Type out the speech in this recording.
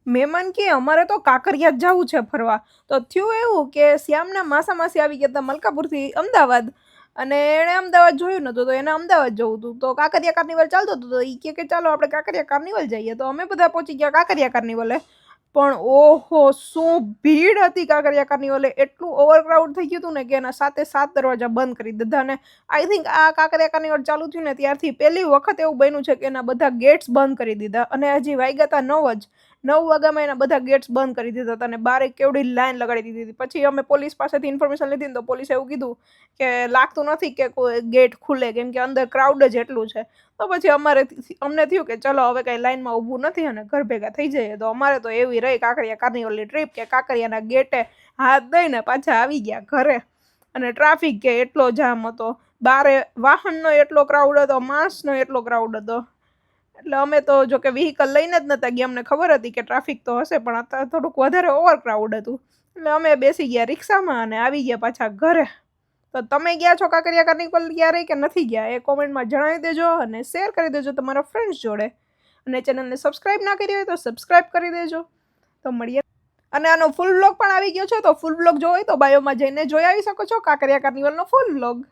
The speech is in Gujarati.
મહેમાન કે અમારે તો કાંકરિયા જ જવું છે ફરવા. તો થયું એવું કે શ્યામના માસા માસી આવી ગયા હતા મલકાપુરથી અમદાવાદ, અને એણે અમદાવાદ જોયું નતું તો એને અમદાવાદ જવું હતું. તો કાંકરિયા કાર્નિવલ ચાલતો હતો તો એ કે ચાલો આપણે કાંકરિયા કાર્નિવલ જઈએ. તો અમે બધા પહોંચી ગયા કાંકરિયા કાર્નિવલે. પણ ઓહો શું ભીડ હતી કાંકરિયા કાર્નિવલે. એટલું ઓવરક્રાઉડ થઈ ગયું હતું ને કે એના 7 દરવાજા બંધ કરી દીધા. અને આઈ થિંક આ કાંકરિયા કાર્નિવલ ચાલુ થયું ને ત્યારથી પહેલી વખત એવું બન્યું છે કે એના બધા ગેટ્સ બંધ કરી દીધા. અને હજી વાગ્યા હતા 9 જ. 9 વાગ્યામાં એના બધા ગેટ્સ બંધ કરી દીધા હતા અને બારે કેવડી લાઈન લગાડી દીધી હતી. પછી અમે પોલીસ પાસેથી ઇન્ફોર્મેશન લીધી ને તો પોલીસે એવું કીધું કે લાગતું નથી કે કોઈ ગેટ ખુલે, કેમ કે અંદર ક્રાઉડ જ એટલું છે. તો પછી અમને થયું કે ચલો હવે કઈ લાઈનમાં ઊભું નથી અને ઘર ભેગા થઈ જઈએ. તો અમારે તો એવી રહી કાંકરિયા કાર્નિવલની ટ્રીપ કે કાંકરિયાના ગેટે હાથ દઈને પાછા આવી ગયા ઘરે. અને ટ્રાફિક કે એટલો જામ હતો, બારે વાહનનો એટલો ક્રાઉડ હતો, માણસનો એટલો ક્રાઉડ હતો. એટલે અમે તો જો કે વ્હીકલ લઈને જ નતા ગયા. અમને ખબર હતી કે ટ્રાફિક તો હશે પણ અત્યારે થોડુંક વધારે ઓવરક્રાઉડ હતું. એટલે અમે બેસી ગયા રિક્ષામાં અને આવી ગયા પાછા ઘરે. તો તમે ગયા છો કાંકરિયા કાર્નિવલ ક્યારે કે નથી ગયા એ કોમેન્ટમાં જણાવી દેજો અને શેર કરી દેજો તમારા ફ્રેન્ડ્સ જોડે. અને ચેનલને સબસ્ક્રાઈબ ના કરી હોય તો સબસ્ક્રાઈબ કરી દેજો. તો મળીએ. અને આનો ફૂલ વ્લોગ પણ આવી ગયો છે, તો ફૂલ વ્લોગ જોવો હોય તો બાયોમાં જઈને જોઈ આવી શકો છો કાંકરિયા કાર્નિવલનો ફૂલ વ્લોગ.